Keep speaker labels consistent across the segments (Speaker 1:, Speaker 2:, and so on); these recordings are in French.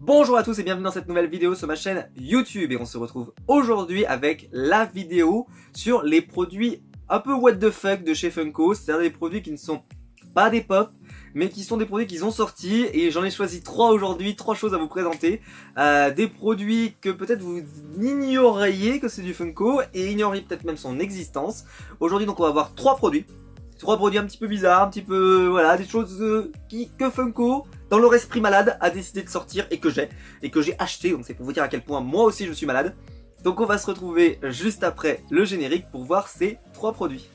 Speaker 1: Bonjour à tous et bienvenue dans cette nouvelle vidéo sur ma chaîne YouTube et on se retrouve aujourd'hui avec la vidéo sur les produits un peu what the fuck de chez Funko, c'est-à-dire des produits qui ne sont pas des pop mais qui sont des produits qu'ils ont sortis et j'en ai choisi 3 aujourd'hui, 3 choses à vous présenter, des produits que peut-être vous ignoriez que c'est du Funko et ignoriez peut-être même son existence. Aujourd'hui donc on va voir 3 produits un petit peu bizarres, un petit peu, voilà, des choses que Funko, dans leur esprit malade, a décidé de sortir et que j'ai acheté. Donc c'est pour vous dire à quel point moi aussi je suis malade. Donc on va se retrouver juste après le générique pour voir ces 3 produits.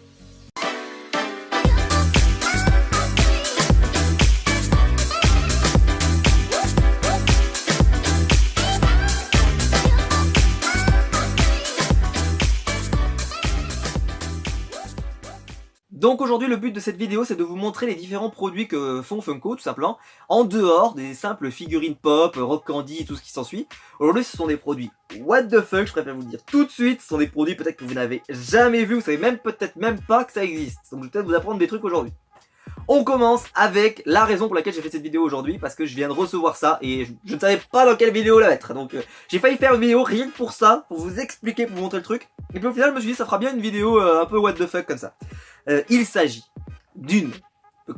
Speaker 1: Donc aujourd'hui le but de cette vidéo c'est de vous montrer les différents produits que font Funko tout simplement, en dehors des simples figurines pop, rock candy et tout ce qui s'ensuit. Aujourd'hui ce sont des produits what the fuck, je préfère vous le dire tout de suite, ce sont des produits peut-être que vous n'avez jamais vu, vous savez même peut-être même pas que ça existe. Donc je vais peut-être vous apprendre des trucs aujourd'hui. On commence avec la raison pour laquelle j'ai fait cette vidéo aujourd'hui, parce que je viens de recevoir ça et je ne savais pas dans quelle vidéo la mettre. Donc j'ai failli faire une vidéo rien que pour ça, pour vous expliquer, pour vous montrer le truc. Et puis au final je me suis dit ça fera bien une vidéo un peu what the fuck comme ça. Il s'agit d'une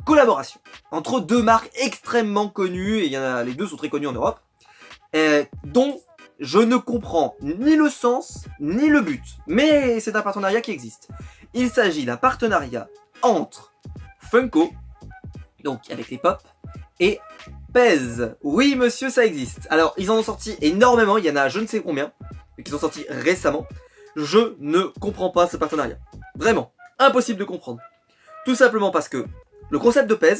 Speaker 1: collaboration entre deux marques extrêmement connues, et les deux sont très connues en Europe, dont je ne comprends ni le sens ni le but, mais c'est un partenariat qui existe. Il s'agit d'un partenariat entre Funko, donc avec les pop, et Pez. Oui monsieur, ça existe. Alors ils en ont sorti énormément, il y en a je ne sais combien, et qui sont sortis récemment. Je ne comprends pas ce partenariat. Vraiment, impossible de comprendre. Tout simplement parce que le concept de Pez,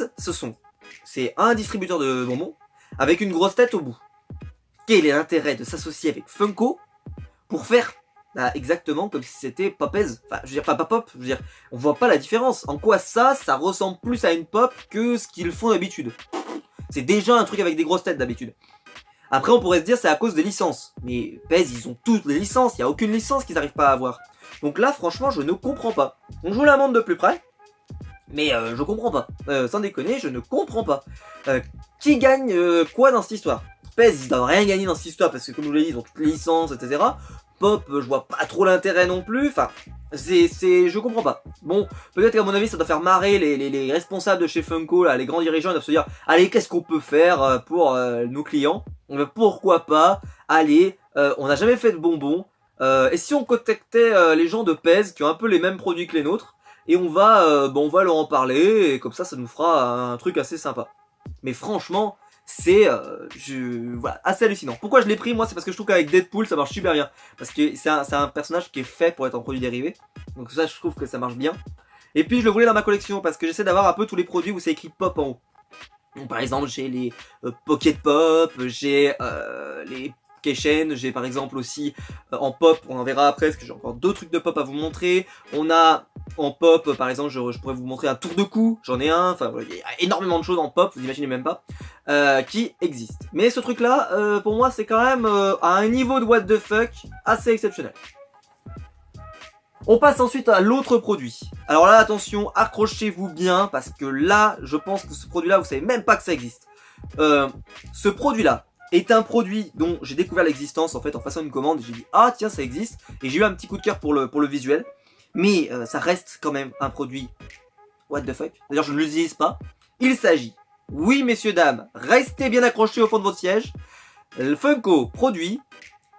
Speaker 1: c'est un distributeur de bonbons avec une grosse tête au bout. Quel est l'intérêt de s'associer avec Funko pour faire exactement comme si c'était pas Pez? Enfin, je veux dire, pas pop, je veux dire, on voit pas la différence. En quoi ça ressemble plus à une pop que ce qu'ils font d'habitude. C'est déjà un truc avec des grosses têtes d'habitude. Après, on pourrait se dire c'est à cause des licences. Mais Pez, ils ont toutes les licences, il n'y a aucune licence qu'ils n'arrivent pas à avoir. Donc là, franchement, je ne comprends pas. On joue la montre de plus près, mais je comprends pas. Sans déconner, je ne comprends pas. Qui gagne quoi dans cette histoire? Pez, ils doivent rien gagner dans cette histoire, parce que comme je vous l'ai dit, ils ont toutes les licences, etc. Pop, je vois pas trop l'intérêt non plus. Enfin, je comprends pas. Bon, peut-être qu'à mon avis, ça doit faire marrer les responsables de chez Funko, là, les grands dirigeants, ils doivent se dire, allez, qu'est-ce qu'on peut faire pour nos clients? Pourquoi pas? Allez, on n'a jamais fait de bonbons. Et si on contactait les gens de Pez qui ont un peu les mêmes produits que les nôtres, et on va leur en parler, et comme ça nous fera un truc assez sympa. Mais franchement, c'est voilà, assez hallucinant. Pourquoi je l'ai pris moi? C'est parce que je trouve qu'avec Deadpool ça marche super bien. Parce que c'est un personnage qui est fait pour être en produit dérivé. Donc ça je trouve que ça marche bien. Et puis je le voulais dans ma collection parce que j'essaie d'avoir un peu tous les produits où c'est écrit pop en haut. Donc, par exemple j'ai les Pocket Pop, j'ai les Keychain, j'ai par exemple aussi en pop, on en verra après parce que j'ai encore deux trucs de pop à vous montrer. On a en pop par exemple, je pourrais vous montrer un tour de cou, j'en ai un, enfin il y a énormément de choses en pop, vous imaginez même pas, qui existent. Mais ce truc là, pour moi c'est quand même à un niveau de what the fuck assez exceptionnel. On passe ensuite à l'autre produit. Alors là attention, accrochez-vous bien parce que là je pense que ce produit là vous savez même pas que ça existe. Ce produit là est un produit dont j'ai découvert l'existence en fait en passant une commande. J'ai dit ah tiens ça existe et j'ai eu un petit coup de cœur pour le visuel. Mais ça reste quand même un produit what the fuck. D'ailleurs je ne l'utilise pas. Il s'agit, oui messieurs dames, restez bien accrochés au fond de votre siège. Funko produit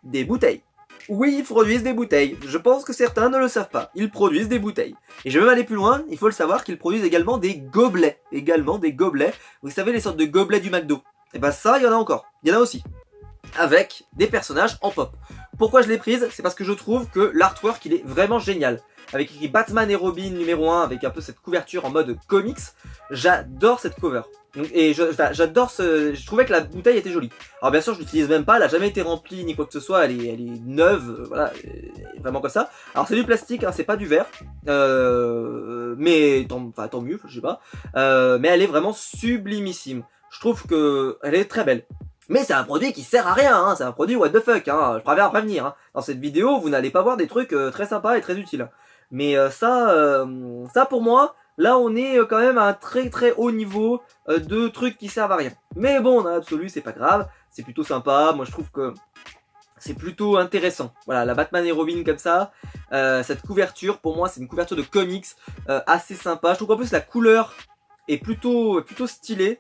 Speaker 1: des bouteilles. Oui, ils produisent des bouteilles. Je pense que certains ne le savent pas. Ils produisent des bouteilles. Et je vais même aller plus loin, il faut le savoir qu'ils produisent également des gobelets. Vous savez les sortes de gobelets du McDo. Et bah ça, il y en a encore. Il y en a aussi. Avec des personnages en pop. Pourquoi je l'ai prise? C'est parce que je trouve que l'artwork, il est vraiment génial. Avec écrit Batman et Robin numéro 1, avec un peu cette couverture en mode comics. J'adore cette cover. Et j'adore je trouvais que la bouteille était jolie. Alors bien sûr je l'utilise même pas, elle a jamais été remplie ni quoi que ce soit, elle est neuve, voilà, vraiment comme ça. Alors c'est du plastique, hein, c'est pas du verre, mais tant mieux, je sais pas. Mais elle est vraiment sublimissime. Je trouve que elle est très belle. Mais c'est un produit qui sert à rien, hein, c'est un produit what the fuck, hein, je préfère prévenir. Hein. Dans cette vidéo, vous n'allez pas voir des trucs très sympas et très utiles. Mais ça pour moi, là on est quand même à un très très haut niveau de trucs qui servent à rien. Mais bon, dans l'absolu, c'est pas grave, c'est plutôt sympa. Moi je trouve que c'est plutôt intéressant. Voilà, la Batman et Robin comme ça, cette couverture, pour moi c'est une couverture de comics assez sympa. Je trouve qu'en plus la couleur est plutôt stylée.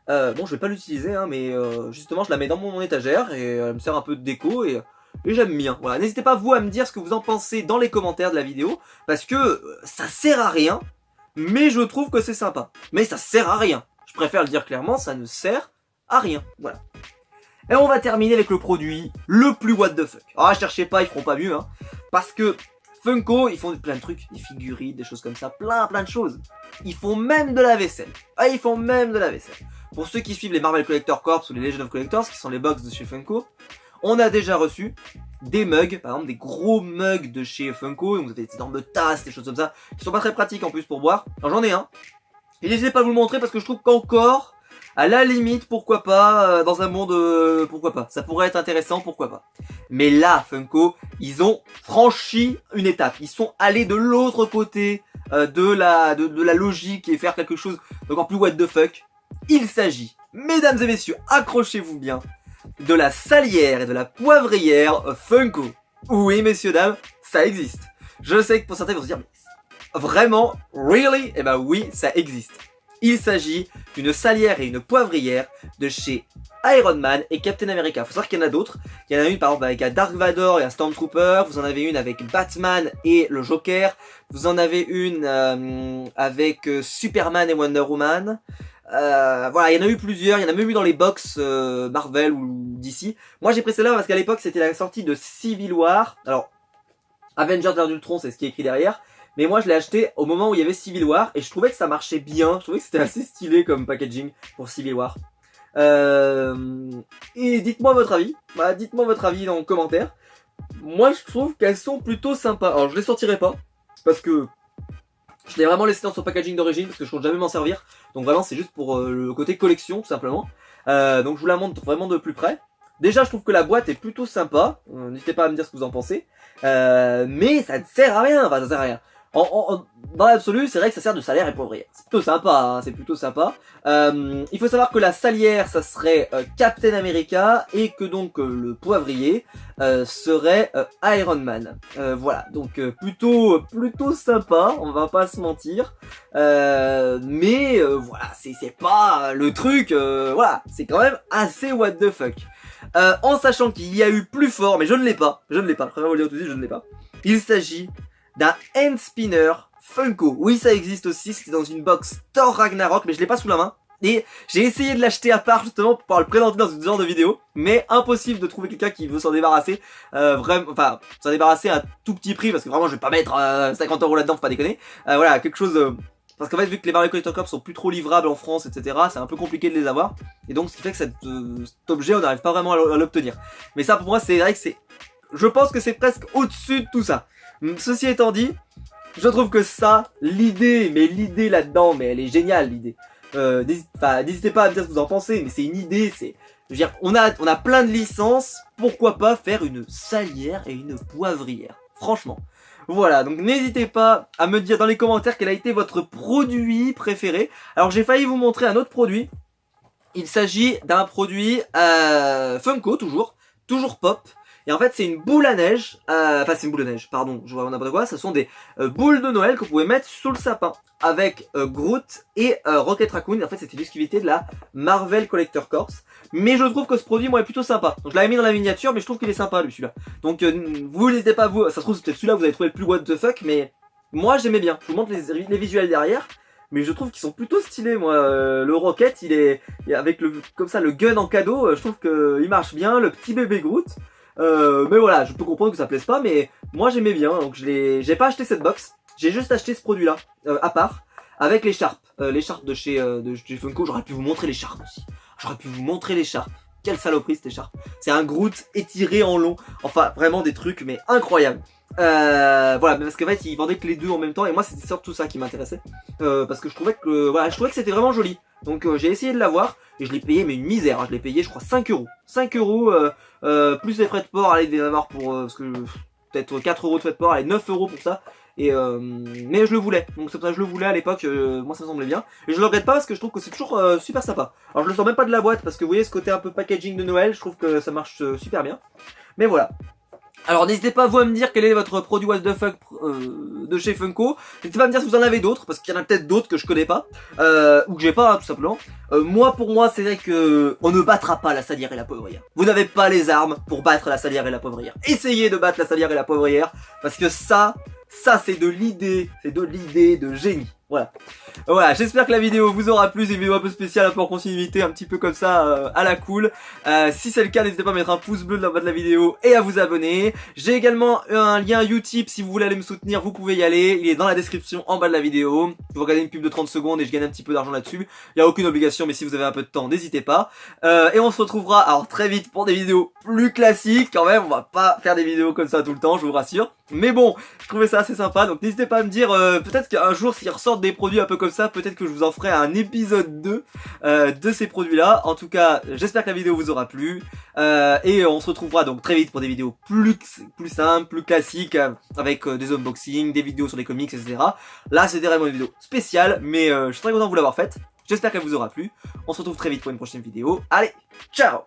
Speaker 1: Bon, je vais pas l'utiliser, hein, mais justement je la mets dans mon étagère et elle me sert un peu de déco et j'aime bien. Voilà, n'hésitez pas vous à me dire ce que vous en pensez dans les commentaires de la vidéo, parce que ça sert à rien, mais je trouve que c'est sympa. Mais ça sert à rien. Je préfère le dire clairement, ça ne sert à rien. Voilà. Et on va terminer avec le produit le plus what the fuck. Ah, cherchez pas, ils feront pas mieux, hein. Parce que Funko, ils font plein de trucs, des figurines, des choses comme ça, plein de choses. Ils font même de la vaisselle. Ah, ils font même de la vaisselle. Pour ceux qui suivent les Marvel Collector Corps ou les Legend of Collectors, qui sont les box de chez Funko, on a déjà reçu des mugs, par exemple des gros mugs de chez Funko, donc vous avez des énormes tasses, des choses comme ça, qui sont pas très pratiques en plus pour boire. Alors j'en ai un. Et n'hésitez pas à vous le montrer parce que je trouve qu'encore, à la limite, pourquoi pas, dans un monde, pourquoi pas. Ça pourrait être intéressant, pourquoi pas. Mais là, Funko, ils ont franchi une étape. Ils sont allés de l'autre côté de la logique et faire quelque chose d'encore plus what the fuck. Il s'agit, mesdames et messieurs, accrochez-vous bien, de la salière et de la poivrière Funko. Oui, messieurs, dames, ça existe. Je sais que pour certains, ils vont se dire, mais vraiment, really? Eh ben oui, ça existe. Il s'agit d'une salière et une poivrière de chez Iron Man et Captain America. Faut savoir qu'il y en a d'autres. Il y en a une par exemple avec un Dark Vador et un Stormtrooper. Vous en avez une avec Batman et le Joker. Vous en avez une avec Superman et Wonder Woman. Voilà, il y en a eu plusieurs. Il y en a même eu dans les box Marvel ou DC. Moi j'ai pris celle-là parce qu'à l'époque c'était la sortie de Civil War. Alors, Avengers l'ère d'Ultron, c'est ce qui est écrit derrière. Mais moi je l'ai acheté au moment où il y avait Civil War et je trouvais que ça marchait bien, je trouvais que c'était assez stylé comme packaging pour Civil War. Et dites-moi votre avis, voilà, dites-moi votre avis dans les commentaires. Moi je trouve qu'elles sont plutôt sympas. Alors je les sortirai pas, parce que je l'ai vraiment laissé dans son packaging d'origine, parce que je compte jamais m'en servir. Donc vraiment c'est juste pour le côté collection tout simplement. Donc je vous la montre vraiment de plus près. Déjà je trouve que la boîte est plutôt sympa, n'hésitez pas à me dire ce que vous en pensez. Mais ça ne sert à rien, enfin ça sert à rien. Dans l'absolu, c'est vrai que ça sert de salière et poivrière. C'est plutôt sympa, hein, c'est plutôt sympa. Il faut savoir que la salière, ça serait Captain America et que donc le poivrier serait Iron Man. Voilà, donc plutôt sympa, on va pas se mentir. Mais voilà, c'est pas le truc, voilà, c'est quand même assez what the fuck. En sachant qu'il y a eu plus fort, mais je ne l'ai pas, je préfère vous le dire tout de suite, je ne l'ai pas. Il s'agit d'un hand spinner Funko. Oui, ça existe aussi, c'était dans une box Thor Ragnarok, mais je l'ai pas sous la main. Et j'ai essayé de l'acheter à part justement pour pouvoir le présenter dans ce genre de vidéo, mais impossible de trouver quelqu'un qui veut s'en débarrasser, vraiment, enfin, s'en débarrasser à tout petit prix, parce que vraiment je vais pas mettre 50 € là-dedans, faut pas déconner. Voilà, quelque chose... parce qu'en fait, vu que les Marvel Collector Corps sont plus trop livrables en France, etc., c'est un peu compliqué de les avoir. Et donc, ce qui fait que cet objet, on n'arrive pas vraiment à l'obtenir. Mais ça, pour moi, c'est vrai que c'est... je pense que c'est presque au-dessus de tout ça. Ceci étant dit, je trouve que ça, l'idée là-dedans, mais elle est géniale, l'idée. N'hésitez pas à me dire ce que vous en pensez, mais c'est une idée, c'est... je veux dire, on a plein de licences, pourquoi pas faire une salière et une poivrière. Franchement. Voilà, donc n'hésitez pas à me dire dans les commentaires quel a été votre produit préféré. Alors j'ai failli vous montrer un autre produit. Il s'agit d'un produit Funko, toujours pop. Et en fait c'est une boule à neige, enfin c'est une boule à neige, pardon, je vois n'importe quoi. Ce sont des boules de Noël que vous pouvez mettre sous le sapin avec Groot et Rocket Raccoon. En fait c'était l'exclusivité de la Marvel Collector Corps. Mais je trouve que ce produit, moi, est plutôt sympa. Donc je l'avais mis dans la miniature, mais je trouve qu'il est sympa, lui, celui-là. Donc vous n'hésitez pas, vous, ça se trouve c'est peut-être celui-là vous avez trouvé le plus what the fuck, mais moi j'aimais bien. Je vous montre les visuels derrière, mais je trouve qu'ils sont plutôt stylés, moi. Le Rocket, il est avec comme ça le gun en cadeau, je trouve qu'il marche bien. Le petit bébé Groot. Mais voilà, je peux comprendre que ça plaise pas, mais moi j'aimais bien, donc j'ai pas acheté cette box, j'ai juste acheté ce produit là, à part, avec l'écharpe, de chez Funko. J'aurais pu vous montrer l'écharpe aussi, j'aurais pu vous montrer l'écharpe, quelle saloperie cette écharpe, c'est un Groot étiré en long, enfin vraiment des trucs mais incroyables. Voilà, mais parce qu'en fait ils vendaient que les deux en même temps et moi c'était surtout ça qui m'intéressait, parce que je trouvais que voilà, je trouvais que c'était vraiment joli. Donc j'ai essayé de l'avoir et je l'ai payé mais une misère, hein. Je l'ai payé je crois 5 €. 5 € plus les frais de port, allez, il devait y en avoir pour parce que peut-être 4 € de frais de port, allez 9 € pour ça. mais je le voulais, donc c'est pour ça que je le voulais à l'époque, moi ça me semblait bien. Et je le regrette pas parce que je trouve que c'est toujours super sympa. Alors je le sors même pas de la boîte parce que vous voyez ce côté un peu packaging de Noël, je trouve que ça marche super bien. Mais voilà. Alors n'hésitez pas vous à me dire quel est votre produit what the fuck de chez Funko. N'hésitez pas à me dire si vous en avez d'autres, parce qu'il y en a peut-être d'autres que je connais pas, ou que j'ai pas, hein, tout simplement. Pour moi, c'est vrai que on ne battra pas la salière et la poivrière. Vous n'avez pas les armes pour battre la salière et la poivrière. Essayez de battre la salière et la poivrière, parce que ça c'est de l'idée de génie. Voilà, j'espère que la vidéo vous aura plu, c'est une vidéo un peu spéciale, un peu en continuité, un petit peu comme ça, à la cool. Si c'est le cas, n'hésitez pas à mettre un pouce bleu dans le bas de la vidéo et à vous abonner. J'ai également un lien Utip, si vous voulez aller me soutenir, vous pouvez y aller, il est dans la description en bas de la vidéo. Vous regardez une pub de 30 secondes et je gagne un petit peu d'argent là-dessus. Il n'y a aucune obligation, mais si vous avez un peu de temps, n'hésitez pas. Et on se retrouvera alors très vite pour des vidéos plus classiques, quand même, on va pas faire des vidéos comme ça tout le temps, je vous rassure. Mais bon, je trouvais ça assez sympa, donc n'hésitez pas à me dire, peut-être qu'un jour s'ils ressortent des produits un peu comme ça, peut-être que je vous en ferai un épisode 2 de ces produits-là. En tout cas, j'espère que la vidéo vous aura plu, et on se retrouvera donc très vite pour des vidéos plus simples, plus classiques, avec des unboxings, des vidéos sur les comics, etc. Là, c'était vraiment une vidéo spéciale, mais je suis très content de vous l'avoir faite. J'espère qu'elle vous aura plu. On se retrouve très vite pour une prochaine vidéo. Allez, ciao!